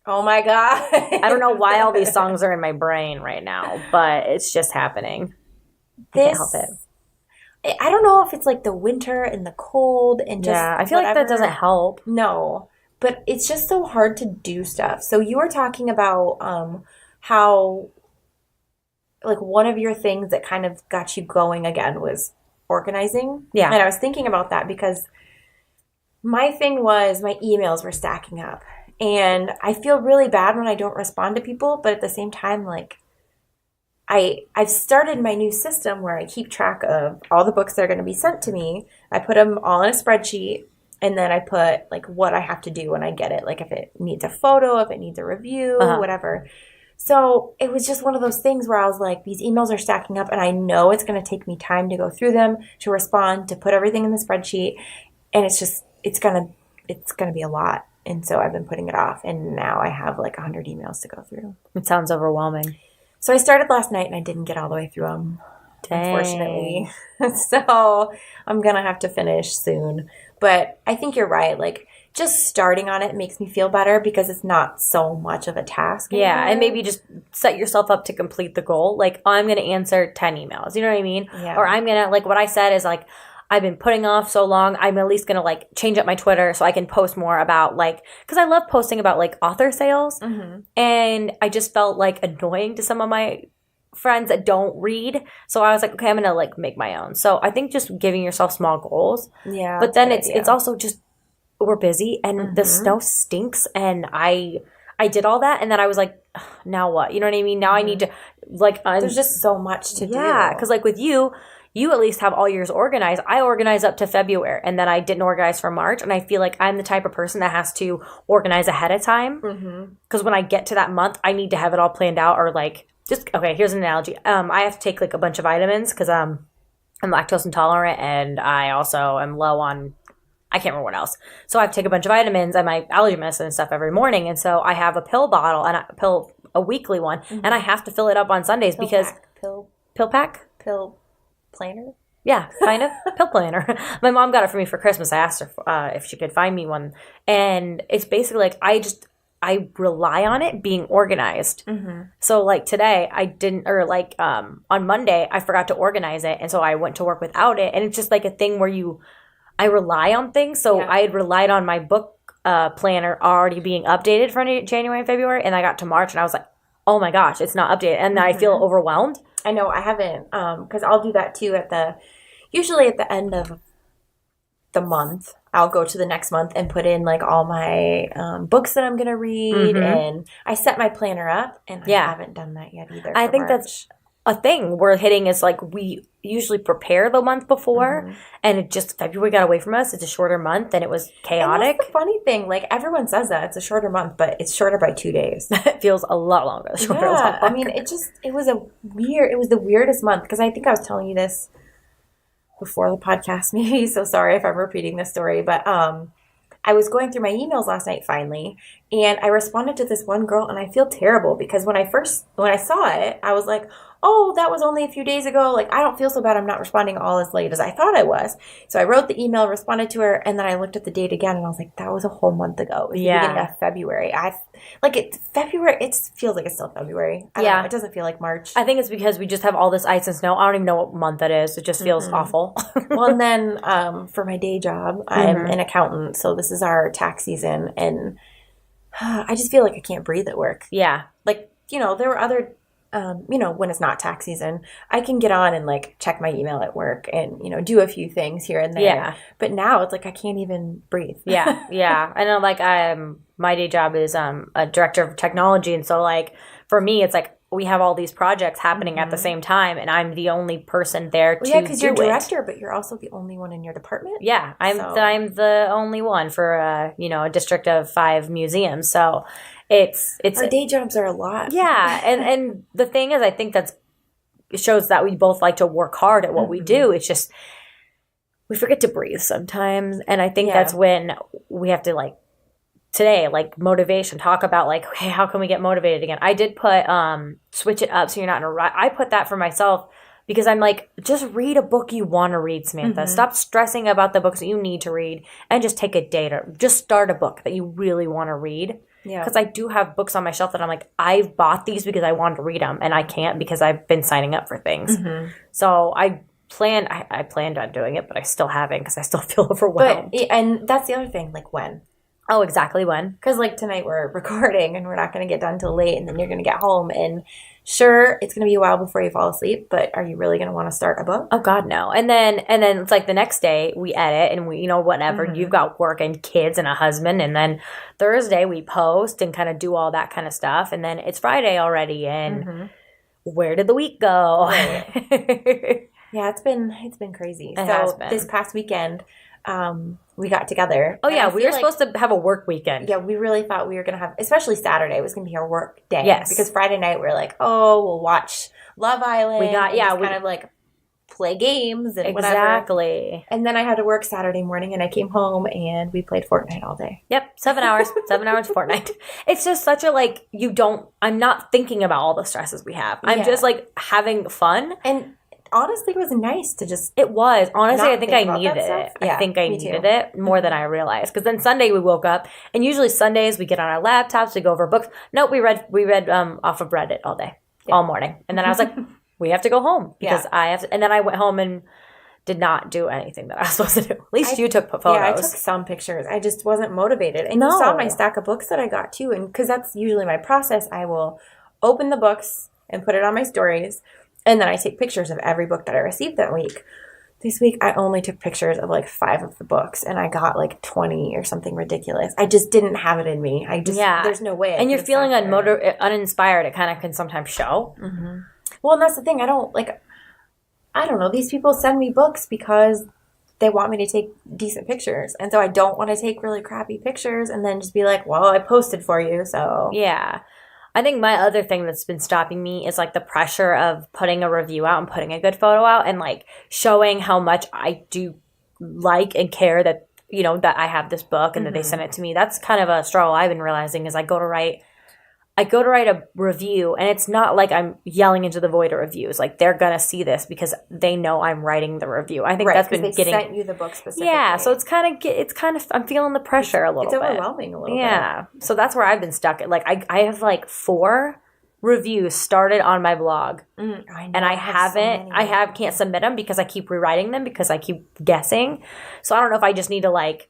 Oh my God. I don't know why all these songs are in my brain right now, but it's just happening. I can't help it. I don't know if it's like the winter and the cold and just I feel like that doesn't help. No, but it's just so hard to do stuff. So you were talking about how... like one of your things that kind of got you going again was organizing. Yeah. And I was thinking about that because my thing was my emails were stacking up. And I feel really bad when I don't respond to people. But at the same time, like I've started my new system where I keep track of all the books that are going to be sent to me. I put them all in a spreadsheet. And then I put like what I have to do when I get it. Like if it needs a photo, if it needs a review, whatever. So it was just one of those things where I was like, these emails are stacking up and I know it's going to take me time to go through them, to respond, to put everything in the spreadsheet. And it's going to be a lot. And so I've been putting it off. And now I have like 100 emails to go through. It sounds overwhelming. So I started last night and I didn't get all the way through them, unfortunately. So I'm going to have to finish soon. But I think you're right. Like, just starting on it makes me feel better because it's not so much of a task anymore. Yeah, and maybe just set yourself up to complete the goal. Like, I'm going to answer 10 emails. You know what I mean? Yeah. Or I'm going to, like, what I said is, like, I've been putting off so long, I'm at least going to, like, change up my Twitter so I can post more about, like, because I love posting about, like, author sales. Mm-hmm. And I just felt, like, annoying to some of my friends that don't read. So I was like, okay, I'm going to, like, make my own. So I think just giving yourself small goals. Yeah. But then it's also just, we're busy and the snow stinks and I did all that and then I was like, now what? You know what I mean? Now I need to like there's just so much to do. Yeah, because like with you at least have all yours organized. I organize up to February and then I didn't organize for March, and I feel like I'm the type of person that has to organize ahead of time because when I get to that month I need to have it all planned out. Or like just okay, here's an analogy. I have to take like a bunch of vitamins because I'm lactose intolerant and I also am low on, I can't remember what else. So I have to take a bunch of vitamins and my allergy medicine and stuff every morning. And so I have a pill bottle and a weekly one, and I have to fill it up on Sundays pill pack? Pill planner? Yeah, kind of. Pill planner. My mom got it for me for Christmas. I asked her if she could find me one. And it's basically like I rely on it being organized. So like today I didn't, or like on Monday I forgot to organize it. And so I went to work without it. And it's just like a thing where I rely on things. So I had relied on my book planner already being updated for January and February. And I got to March and I was like, oh my gosh, it's not updated. And then I feel overwhelmed. I know I haven't, because I'll do that too usually at the end of the month, I'll go to the next month and put in like all my books that I'm going to read. And I set my planner up, and I haven't done that yet either. I think that's a thing we're hitting is like we usually prepare the month before, and it just February got away from us. It's a shorter month, and it was chaotic. And that's the funny thing. Like everyone says that it's a shorter month, but it's shorter by 2 days. It feels a lot longer. Shorter, yeah, I mean, it was the weirdest month, because I think I was telling you this before the podcast, maybe. So sorry if I'm repeating this story, but I was going through my emails last night finally, and I responded to this one girl, and I feel terrible because when I saw it, I was like, oh, that was only a few days ago. Like, I don't feel so bad. I'm not responding all as late as I thought I was. So I wrote the email, responded to her, and then I looked at the date again, and I was like, that was a whole month ago. It was the beginning of February. February, it feels like it's still February. I don't know, it doesn't feel like March. I think it's because we just have all this ice and snow. I don't even know what month it is. It just feels awful. Well, and then for my day job, I'm an accountant, so this is our tax season, and I just feel like I can't breathe at work. Yeah. Like, there were other when it's not tax season, I can get on and like check my email at work and, do a few things here and there. Yeah. But now it's like I can't even breathe. Yeah. Yeah. I know, like, my day job is a director of technology. And so, like, for me, it's like we have all these projects happening at the same time, and I'm the only person there to do it. Yeah, because you're director, but you're also the only one in your department. Yeah. I'm the only one for, a district of 5 museums. So it's our day jobs are a lot. Yeah. And the thing is, I think it shows that we both like to work hard at what we do. It's just we forget to breathe sometimes. And I think that's when we have to, like, today, like, motivation, talk about, like, hey, how can we get motivated again? I did put switch it up so you're not in a rut. I put that for myself because I'm like, just read a book you want to read, Samantha. Stop stressing about the books that you need to read, and just take a day to just start a book that you really want to read. Yeah. Because I do have books on my shelf that I'm like, I've bought these because I wanted to read them, and I can't because I've been signing up for things. So I planned on doing it, but I still haven't because I still feel overwhelmed. And that's the other thing, like, when? Oh, exactly when? Because, like, tonight we're recording, and we're not going to get done till late, and then you're going to get home, and sure, it's going to be a while before you fall asleep, but are you really going to want to start a book? Oh, God, no. And then it's like the next day we edit, and we, whatever. You've got work and kids and a husband, and then Thursday we post and kind of do all that kind of stuff, and then it's Friday already, and where did the week go? Right. Yeah, it's been crazy. It has been. This past weekend, we got together. Oh, yeah. We were supposed to have a work weekend. Yeah, we really thought we were going to have, especially Saturday, was going to be our work day. Yes. Because Friday night, we were like, oh, we'll watch Love Island. We kind of like play games and whatever. Exactly. And then I had to work Saturday morning, and I came home, and we played Fortnite all day. Yep. 7 hours. 7 hours Fortnite. It's just such a, like, I'm not thinking about all the stresses we have. I'm just, like, having fun. And honestly, it was nice to just. It was. Honestly, I think I needed it. Yeah, I think I needed it more than I realized. Because then Sunday we woke up, and usually Sundays we get on our laptops, we go over books. Nope, we read off of Reddit all day, all morning. And then I was like, we have to go home because I have to. And then I went home and did not do anything that I was supposed to do. At least you took photos. Yeah, I took some pictures. I just wasn't motivated. And you saw my stack of books that I got too. And because that's usually my process, I will open the books and put it on my stories. And then I take pictures of every book that I received that week. This week, I only took pictures of like 5 of the books, and I got like 20 or something ridiculous. I just didn't have it in me. There's no way. And you're feeling uninspired. It kind of can sometimes show. Well, and that's the thing. I don't know. These people send me books because they want me to take decent pictures. And so I don't want to take really crappy pictures and then just be like, well, I posted for you, so. Yeah. I think my other thing that's been stopping me is like the pressure of putting a review out and putting a good photo out and like showing how much I do like and care that, that I have this book and that they sent it to me. That's kind of a struggle I've been realizing is I go to write a review, and it's not like I'm yelling into the void of reviews. Like, they're going to see this because they know I'm writing the review. I think that's been getting... They sent you the book specifically. Yeah, so it's kind of... I'm feeling the pressure a little bit. It's overwhelming a little bit. Yeah, so that's where I've been stuck. Like, I have like 4 reviews started on my blog. I know, and I can't submit them because I keep rewriting them because I keep guessing. So I don't know if I just need to like...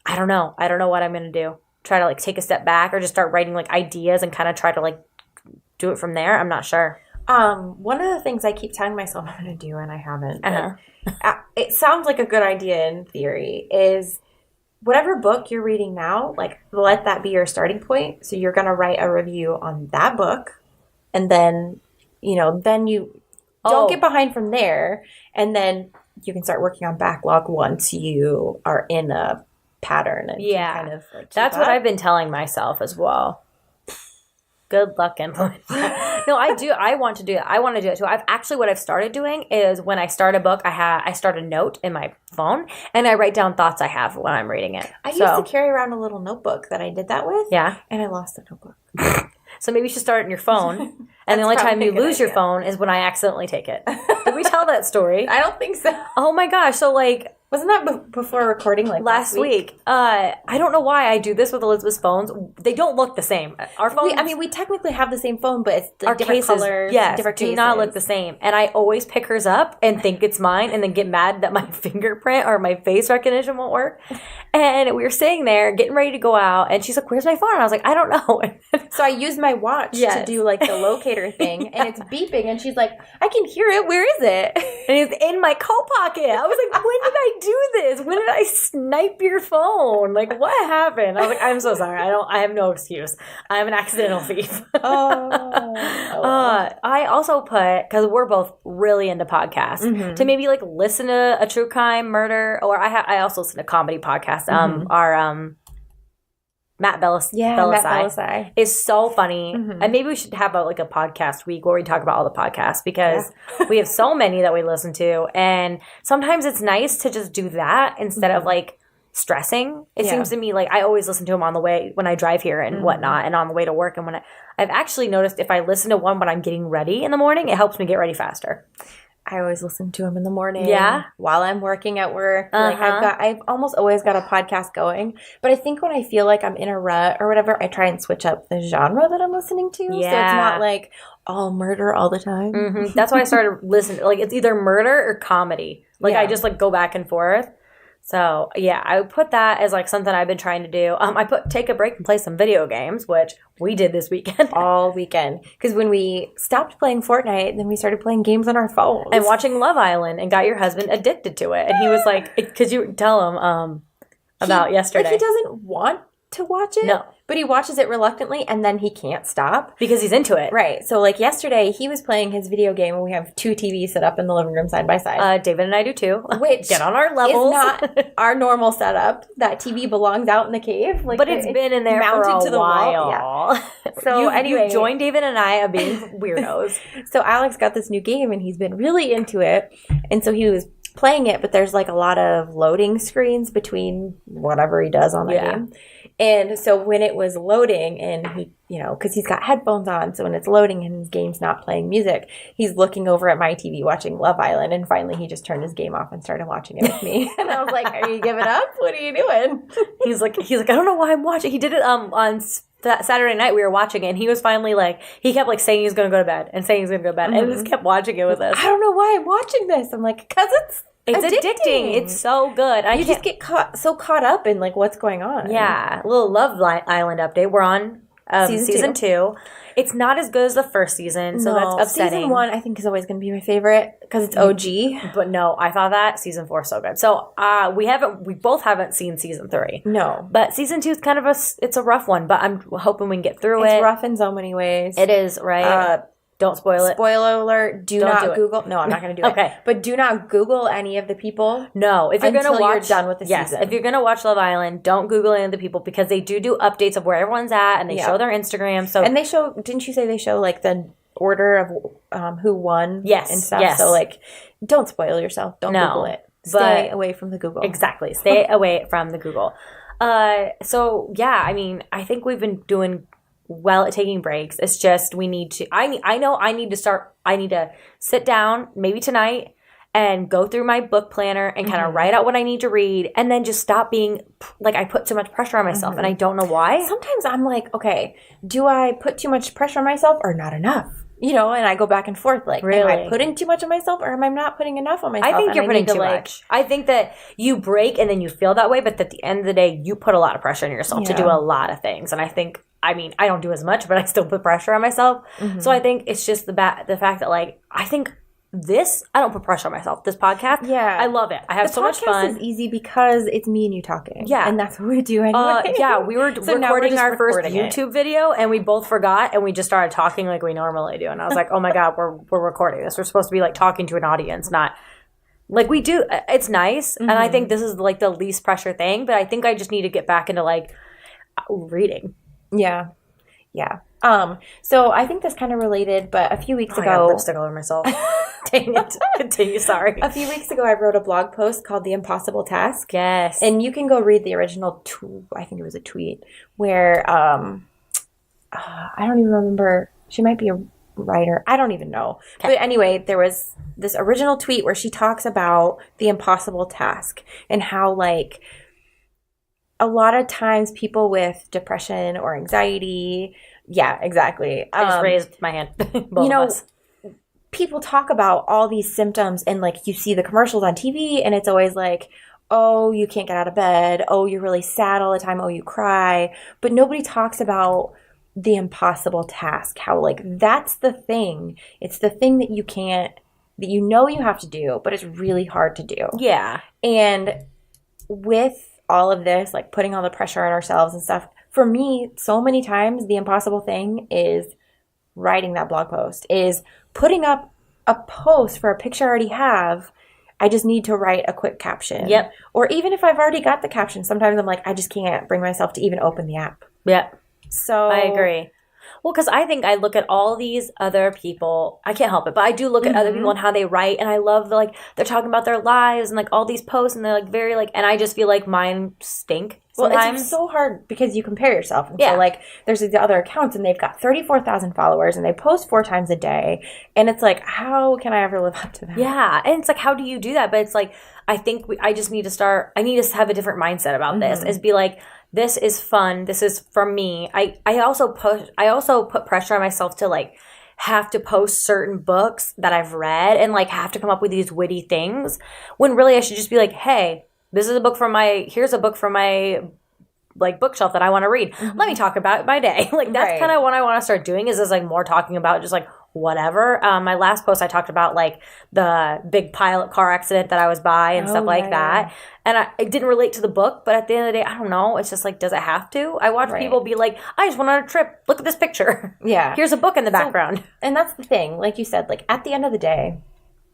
I don't know what I'm going to do. Try to like take a step back or just start writing like ideas and kind of try to like do it from there. I'm not sure. One of the things I keep telling myself I'm going to do, and I haven't, but it sounds like a good idea in theory, is whatever book you're reading now, like, let that be your starting point. So you're going to write a review on that book, and then, then you don't get behind from there, and then you can start working on backlog once you are in a pattern. And kind of that's what I've been telling myself as well. Good luck implementing that. No, I do. I want to do it. I want to do it too. What I've started doing is when I start a book, I start a note in my phone and I write down thoughts I have when I'm reading it. I used to carry around a little notebook that I did that with. Yeah. And I lost the notebook. So maybe you should start it in your phone. And the only time you lose your phone is when I accidentally take it. Did we tell that story? I don't think so. Oh my gosh. So wasn't that before recording last week? I don't know why I do this with Elizabeth's phones. They don't look the same. Our phones... we technically have the same phone, but it's our different cases, colors. Yes, different do cases. not look the same. And I always pick hers up and think it's mine and then get mad that my fingerprint or my face recognition won't work. And we were sitting there getting ready to go out and she's like, where's my phone? And I was like, I don't know. So I used my watch to do the locator thing and it's beeping and she's like, I can hear it. Where is it? And it's in my coat pocket. I was like, when did I do this? When did I snipe your phone? What happened? I was like, I'm so sorry. I have no excuse. I'm an accidental thief. I also put, because we're both really into podcasts, to maybe listen to a true crime murder, or I also listen to comedy podcasts. Our Matt Belisai is so funny. And maybe we should have a podcast week where we talk about all the podcasts because we have so many that we listen to. And sometimes it's nice to just do that instead of stressing. It seems to me I always listen to them on the way when I drive here and whatnot and on the way to work. And when I've actually noticed if I listen to one when I'm getting ready in the morning, it helps me get ready faster. I always listen to them in the morning. Yeah. While I'm working at work. I've almost always got a podcast going. But I think when I feel like I'm in a rut or whatever, I try and switch up the genre that I'm listening to. Yeah. So it's not all murder all the time. That's why I started listening. It's either murder or comedy. I just go back and forth. So, yeah, I would put that as something I've been trying to do. I put take a break and play some video games, which we did this weekend. All weekend. Because when we stopped playing Fortnite, then we started playing games on our phones. And watching Love Island and got your husband addicted to it. And he was like, could you tell him about yesterday? He doesn't want to watch it. No. But he watches it reluctantly, and then he can't stop. Because he's into it. Right. So, yesterday, he was playing his video game, and we have 2 TVs set up in the living room side by side. David and I do, too. Which get on our levels. Is not our normal setup. That TV belongs out in the cave. But it's been in there mounted to the while. Yeah. So, anyway. You joined David and I of being weirdos. So, Alex got this new game, and he's been really into it. And so, he was playing it, but there's a lot of loading screens between whatever he does on the game. And so when it was loading and he, because he's got headphones on, so when it's loading and his game's not playing music, he's looking over at my TV watching Love Island, and finally he just turned his game off and started watching it with me. And I was like, are you giving up? What are you doing? He's like, I don't know why I'm watching. He did it on Saturday night. We were watching it, and he was finally he kept saying he's going to go to bed and saying he's going to go to bed, and just kept watching it with us. I don't know why I'm watching this. I'm like, because it's addicting. It's so good. You just get caught up in what's going on. Yeah. A little Love Island update. We're on season 2. It's not as good as the first season, so that's upsetting. Season 1, I think, is always going to be my favorite because it's OG. But no, I thought that season 4 is so good. So we both haven't seen season 3. No, but season 2 is kind of it's a rough one. But I'm hoping we can get through it. It's rough in so many ways. It is, right? Don't spoil it. Spoiler alert. Do not Google. No, I'm not going to do it. Okay. But do not Google any of the people. No. If you're going to watch. You're done with the season. If you're going to watch Love Island, don't Google any of the people because they do updates of where everyone's at and they show their Instagram. So and they show, didn't you say they show the order of who won? Yes. And stuff. Yes. So don't spoil yourself. Don't Google it. Stay away from the Google. Exactly. Stay away from the Google. So yeah, I think we've been doing well at taking breaks. It's just we need to I need to sit down maybe tonight and go through my book planner and kind of write out what I need to read and then just stop being I put too much pressure on myself and I don't know why. Sometimes I'm like, okay, do I put too much pressure on myself or not enough? And I go back and forth really? Am I putting too much on myself or am I not putting enough on myself? I think you're putting too much. I think that you break and then you feel that way, but at the end of the day, you put a lot of pressure on yourself to do a lot of things. And I think I mean, I don't do as much, but I still put pressure on myself. Mm-hmm. So I think it's just the fact that like, I think I don't put pressure on myself. This podcast, I love it. I have so much fun. The podcast is easy because it's me and you talking. Yeah. And that's what we do anyway. We were recording our first YouTube video, and we both forgot, and we just started talking like we normally do. And I was like, oh my God, we're recording this. We're supposed to be like talking to an audience, not like we do. It's nice. Mm-hmm. And I think this is like the least pressure thing, but I think I just need to get back into like reading. Yeah. Yeah. So I think that's kind of related, but a few weeks ago... I got lipstick all over myself. Dang it. Continue, sorry. A few weeks ago, I wrote a blog post called The Impossible Task. Yes. And you can go read the original, I think it was a tweet, where, I don't even remember, she might be a writer, I don't even know. Okay. But anyway, there was this original tweet where she talks about the impossible task and how, like, a lot of times people with depression or anxiety... Yeah, exactly. I just raised my hand. Both of us. People talk about all these symptoms and like you see the commercials on TV and it's always like, oh, you can't get out of bed. Oh, you're really sad all the time. Oh, you cry. But nobody talks about the impossible task. How like that's the thing. It's the thing that you you have to do, but it's really hard to do. Yeah. And with all of this, like putting all the pressure on ourselves and stuff, for me, so many times, the impossible thing is writing that blog post, is putting up a post for a picture I already have. I just need to write a quick caption. Yep. Or even if I've already got the caption, sometimes I'm like, I just can't bring myself to even open the app. Yep. So I agree. Well, because I think I look at all these other people. I can't help it, but I do look at other people and how they write, and I love they're talking about their lives and like all these posts, and they're like very like, and I just feel like mine stink. Sometimes. Well, it's so hard because you compare yourself. And so, like, there's these other accounts, and they've got 34,000 followers, and they post 4 times a day. And it's like, how can I ever live up to that? Yeah. And it's like, how do you do that? But it's like, I think I just need to I need to have a different mindset about this. Is be like, this is fun. This is for me. I also put pressure on myself to, like, have to post certain books that I've read and, like, have to come up with these witty things. When really I should just be like, hey, here's a book from my like bookshelf that I want to read. Let me talk about my day. Like that's kind of what I want to start doing is like more talking about just like whatever. My last post I talked about like the big pilot car accident that I was by and stuff like that. And it didn't relate to the book, but at the end of the day, I don't know. It's just like, does it have to? I watch people be like, I just went on a trip. Look at this picture. Yeah. Here's a book in the background. And that's the thing. Like you said, like at the end of the day,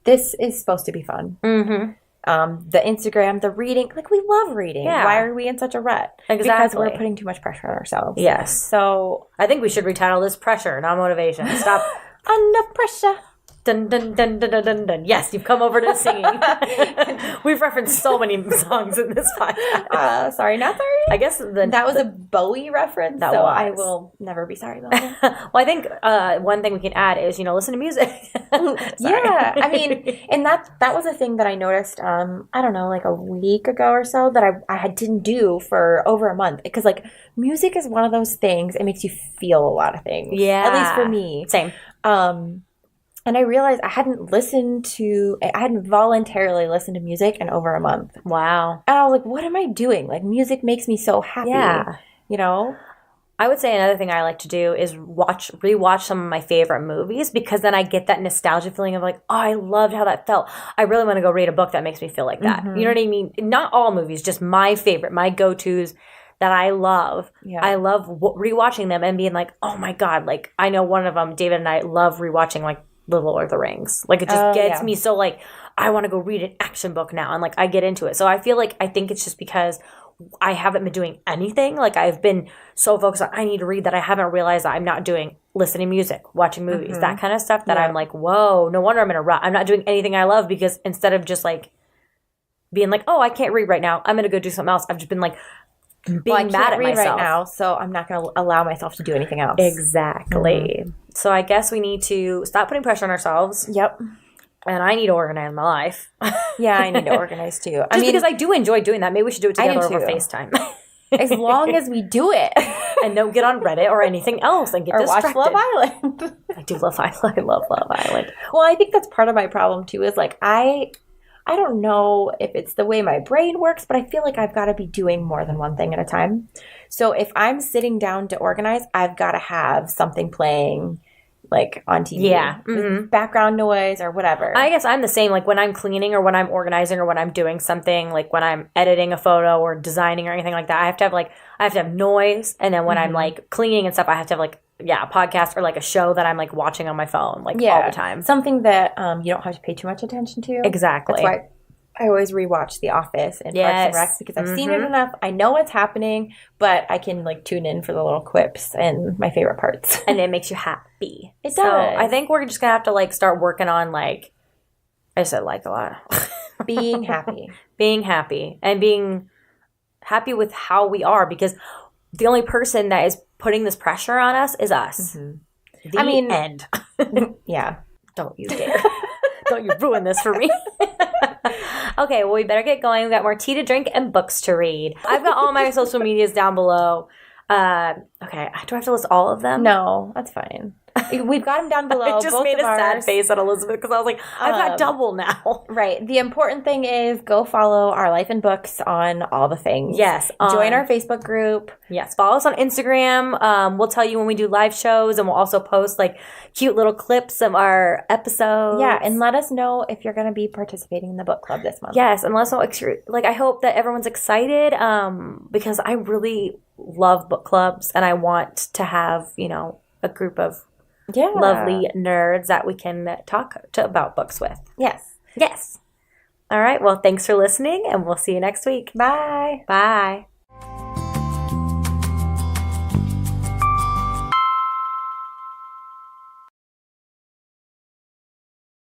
this is supposed to be fun. Mm-hmm. The Instagram, the reading, like we love reading. Yeah. Why are we in such a rut? Exactly. Because we're putting too much pressure on ourselves. Yes. So I think we should retitle this Pressure, not Motivation. Stop. Under pressure. Dun, dun, dun, dun, dun, dun, dun. Yes, you've come over to singing. We've referenced so many songs in this podcast. Sorry, not sorry. I guess that was a Bowie reference, so I will never be sorry about that. Well, I think one thing we can add is, listen to music. Yeah, I mean, and that was a thing that I noticed, I don't know, like a week ago or so that I didn't do for over a month. Because, like, music is one of those things, it makes you feel a lot of things. Yeah. At least for me. Same. And I realized I hadn't voluntarily listened to music in over a month. Wow. And I was like, what am I doing? Like, music makes me so happy. Yeah. I would say another thing I like to do is rewatch some of my favorite movies because then I get that nostalgia feeling of like, oh, I loved how that felt. I really want to go read a book that makes me feel like that. Mm-hmm. You know what I mean? Not all movies, just my favorite, my go-tos that I love. Yeah. I love rewatching them and being like, oh my God. Like, I know one of them, David and I love rewatching like The Lord of the Rings. Like it just gets me so like I want to go read an action book now and like I get into it. So I think it's just because I haven't been doing anything. Like I've been so focused on I need to read that I haven't realized that I'm not doing listening music, watching movies, that kind of stuff that I'm like, whoa, no wonder I'm in a rut. I'm not doing anything I love because instead of just like being like, oh, I can't read right now, I'm gonna go do something else. I've just been like being mad at myself right now, so I'm not going to allow myself to do anything else. Exactly. Mm-hmm. So I guess we need to stop putting pressure on ourselves. Yep. And I need to organize my life. Yeah, I need to organize too. Because I do enjoy doing that. Maybe we should do it together over FaceTime. As long as we do it. And don't get on Reddit or anything else and get distracted. Watch Love Island. I do love Island. I love Love Island. Well, I think that's part of my problem too is like I I don't know if it's the way my brain works, but I feel like I've got to be doing more than one thing at a time. So if I'm sitting down to organize, I've got to have something playing like on TV. Yeah. Mm-hmm. Background noise or whatever. I guess I'm the same. Like when I'm cleaning or when I'm organizing or when I'm doing something, like when I'm editing a photo or designing or anything like that, I have to have noise. And then when I'm like cleaning and stuff, I have to have like, a podcast or like a show that I'm like watching on my phone like all the time. Something that you don't have to pay too much attention to. Exactly. That's why I always rewatch The Office and Parks and Rec because I've seen it enough. I know what's happening, but I can like tune in for the little quips and my favorite parts. And it makes you happy. It does. So I think we're just gonna have to like start working on like I said like a lot. Being happy. Being happy. And being happy with how we are because the only person that is putting this pressure on us is us. The end. Yeah. Don't you dare. Don't you ruin this for me. Okay, well, we better get going. We've got more tea to drink and books to read. I've got all my social medias down below. Okay, do I have to list all of them? No, that's fine. We've got them down below. I just made a sad face at Elizabeth because I was like, I've got double now. Right. The important thing is go follow Our Life in Books on all the things. Yes. Join our Facebook group. Yes. Follow us on Instagram. We'll tell you when we do live shows and we'll also post like cute little clips of our episodes. Yeah. And let us know if you're going to be participating in the book club this month. Yes. And let us know. Like, I hope that everyone's excited because I really love book clubs and I want to have, a group of lovely nerds that we can talk about books with. Yes. Yes. All right. Well, thanks for listening, and we'll see you next week. Bye. Bye.